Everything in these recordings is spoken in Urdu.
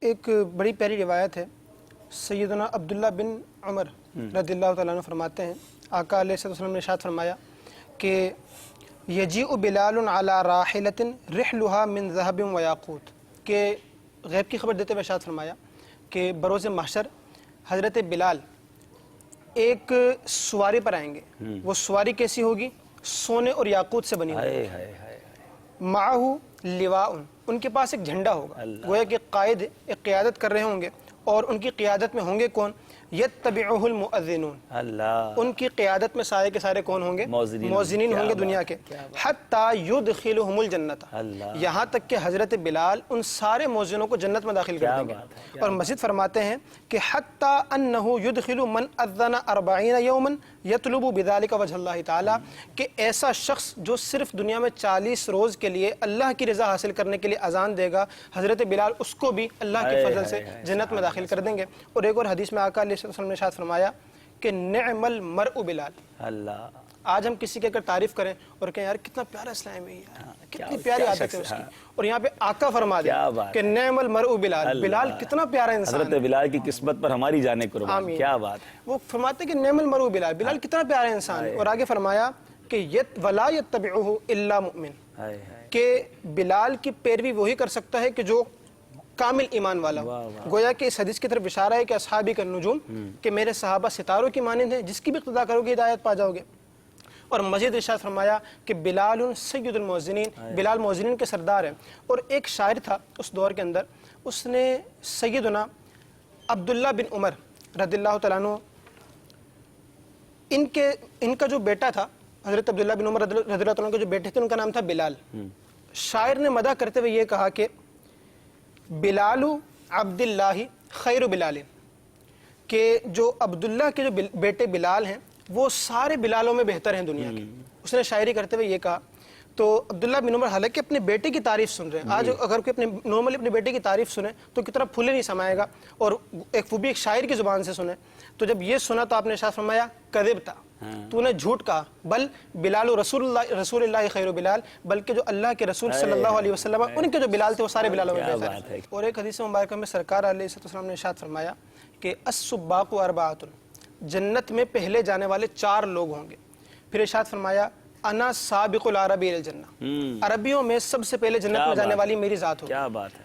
ایک بڑی پیاری روایت ہے، سیدنا عبداللہ بن عمر رضی اللہ تعالیٰ عنہ فرماتے ہیں، آقا علیہ السلام نے ارشاد فرمایا کہ یجیء بلال علی راحلۃ رحلها من ذهب ویاقوت، کہ غیب کی خبر دیتے ہوئے ارشاد فرمایا کہ بروز محشر حضرت بلال ایک سواری پر آئیں گے، وہ سواری کیسی ہوگی؟ سونے اور یاقوت سے بنی ہوگی، معہ لواء، ان کے پاس ایک جھنڈا ہوگا، گویا کہ قائد ایک قیادت کر رہے ہوں گے، اور ان کی قیادت میں ہوں گے کون؟ یتبعہ المؤذنون، ان کی قیادت میں سارے کے سارے کون ہوں گے؟ مؤذنین ہوں گے دنیا کے، حتی یدخلہم الجنت، یہاں تک کہ حضرت بلال ان سارے مؤذنوں کو جنت میں داخل کر دیں گے۔ اور مزید فرماتے ہیں کہ حتی انہ یدخل من اذن 40 یوما یطلب بذلک وجہ اللہ تعالی، کہ ایسا شخص جو صرف دنیا میں 40 روز کے لیے اللہ کی رضا حاصل کرنے کے لیے اذان دے گا، حضرت بلال اس کو بھی اللہ کے فضل سے جنت میں داخل کر دیں گے۔ اور ایک اور حدیث میں آقا علیہ السلام نے ارشاد فرمایا کہ نعم المرء بلال، اللہ، آج ہم کسی کی اگر تعریف کریں اور کہیں یار کتنا پیارا اسلام ہے، یار کتنی پیاری عادت ہے اس کی، اور یہاں پہ آقا فرما دیں کہ نعم المرء بلال، بلال کتنا پیارا انسان ہے، حضرت بلال کی قسمت پر ہماری جانیں قربان، کیا بات ہے۔ وہ فرماتے ہیں کہ نعم المرء بلال، بلال کتنا پیارا انسان ہے، اور آگے فرمایا کہ ولا یتبعہ الا مؤمن، کہ بلال کی پیروی وہی کر سکتا ہے کہ جو کامل ایمان والا ہو۔ گویا کہ اس حدیث کی طرف اشارہ ہے کہ اصحابی کا نجوم، کہ میرے صحابہ ستاروں کی مانند ہیں، جس کی بھی اقتداء کرو گے ہدایت پا جاؤ گے۔ اور مزید ارشاد فرمایا کہ بلال سید المؤذنین، بلال مؤذنین کے سردار ہیں۔ اور ایک شاعر تھا اس دور کے اندر، اس نے سیدنا عبداللہ بن عمر رضی اللہ تعالیٰ عنہ، ان کا جو بیٹا تھا، حضرت عبداللہ بن عمر رضی اللہ تعالیٰ عنہ کے جو بیٹے تھے ان کا نام تھا بلال۔ شاعر نے مدح کرتے ہوئے یہ کہا کہ بلال عبداللہ خیر بلال، کہ جو عبداللہ کے جو بیٹے بلال ہیں وہ سارے بلالوں میں بہتر ہیں دنیا کے۔ اس نے شاعری کرتے ہوئے یہ کہا۔ تو عبداللہ بن عمر حالانکہ اپنے بیٹے کی تعریف سن رہے ہیں، آج اگر کوئی نارملی اپنے بیٹے کی تعریف سنے تو کتنا پھولے نہیں سمائے گا، اور وہ بھی ایک شاعر کی زبان سے سنے۔ تو جب یہ سنا تو آپ نے ارشاد فرمایا کذبتا، تو نے جھوٹ کہا، بل بلال رسول اللہ خیر بلال، بلکہ جو اللہ کے رسول صلی اللہ علیہ وسلم ان کے جو بلال تھے وہ سارے بلالوں میں بہتر ہیں۔ اور ایک حدیث مبارکہ میں سرکار علیہ السلام نے ارشاد فرمایا کہ السباق اربعۃ، جنت میں پہلے جانے والے 4 لوگ ہوں گے۔ پھر ارشاد فرمایا انا سابق العربی الی الجنہ، عربیوں میں سب سے پہلے جنت میں جانے والی میری ذات ہوگی۔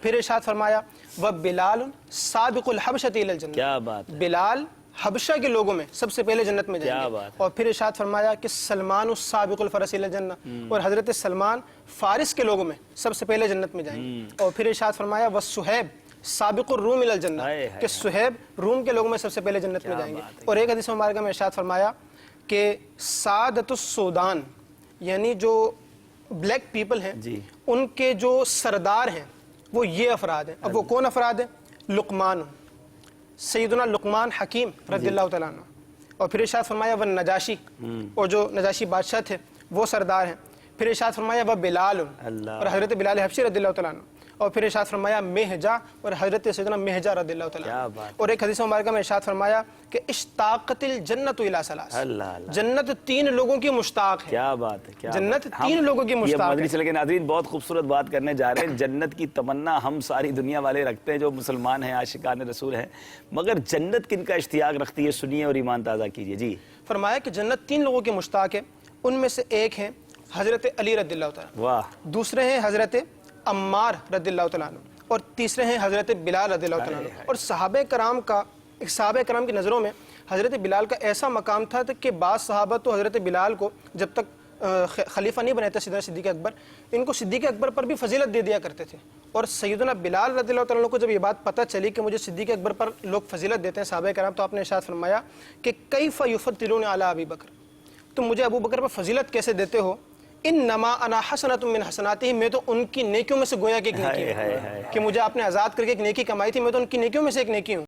پھر ارشاد فرمایا وبلال سابق الحبشۃ الی الجنہ، بلال حبشہ کے لوگوں میں سب سے پہلے جنت میں جائیں گے۔ اور پھر ارشاد فرمایا کہ سلمان السابق الفرس الی الجنہ، اور حضرت سلمان فارس کے لوگوں میں سب سے پہلے جنت میں جائیں گے۔ اور پھر ارشاد فرمایا وصہیب سابق الروم الی الجنہ، کہ صہیب روم کے لوگوں میں سب سے پہلے جنت میں جائیں گے۔ اور ایک حدیث مبارکہ میں ارشاد فرمایا کہ سعادت السودان، یعنی جو بلیک پیپل ہیں ان کے جو سردار ہیں وہ یہ افراد ہیں۔ اب وہ کون افراد ہیں؟ لقمان، سیدنا لقمان حکیم رضی اللہ تعالیٰ عنہ۔ اور پھر ارشاد فرمایا وہ نجاشی، اور جو نجاشی بادشاہ تھے وہ سردار ہیں۔ پھر ارشاد فرمایا وہ بلال، اور حضرت بلال حبشی رضی اللہ تعالیٰ عنہ۔ اور پھر ارشاد فرمایا مہجا، اور حضرت سیدنا مہجا رضی اللہ تعالیٰ عنہ۔ اور ایک حدیث مبارکہ میں ارشاد فرمایا کہ اشتاقت الجنت الی ثلاث، جنت 3 لوگوں کی مشتاق ہے۔ کیا بات ہے، جنت 3 لوگوں کی مشتاق ہے۔ مدنی چینل کے ناظرین بہت خوبصورت بات کرنے جا رہے ہیں۔ جنت کی تمنا ہم ساری دنیا والے رکھتے ہیں جو مسلمان ہیں، عاشقان رسول ہیں، مگر جنت کن کا اشتیاق رکھتی ہے؟ سنیے اور ایمان تازہ کیجیے۔ جی فرمایا کہ جنت 3 لوگوں کی مشتاق ہے، ان میں سے ایک ہیں حضرت علی رضی اللہ تعالیٰ، واہ، دوسرے ہیں حضرت عمار رضی اللہ تعالیٰ عنہ، اور تیسرے ہیں حضرت بلال رضی اللہ تعالیٰ عنہ۔ اور صحابہ کرام کی نظروں میں حضرت بلال کا ایسا مقام تھا کہ بعض صحابہ تو حضرت بلال کو جب تک خلیفہ نہیں بنے تھے سیدنا صدیق اکبر، ان کو صدیق اکبر پر بھی فضیلت دے دیا کرتے تھے۔ اور سیدنا بلال رضی اللہ تعالیٰ عنہ کو جب یہ بات پتہ چلی کہ مجھے صدیق اکبر پر لوگ فضیلت دیتے ہیں صحابہ کرام، تو آپ نے ارشاد فرمایا کہ کیف یفضلون علی ابی بکر، تم مجھے ابو بکر پر فضیلت کیسے دیتے ہو؟ انما انا حسنۃ من حسناتہ، میں تو ان کی نیکیوں میں سے گویا کہ ایک نیکی ہوں، کہ مجھے آپ نے آزاد کر کے ایک نیکی کمائی تھی، میں تو ان کی نیکیوں میں سے ایک نیکی ہوں۔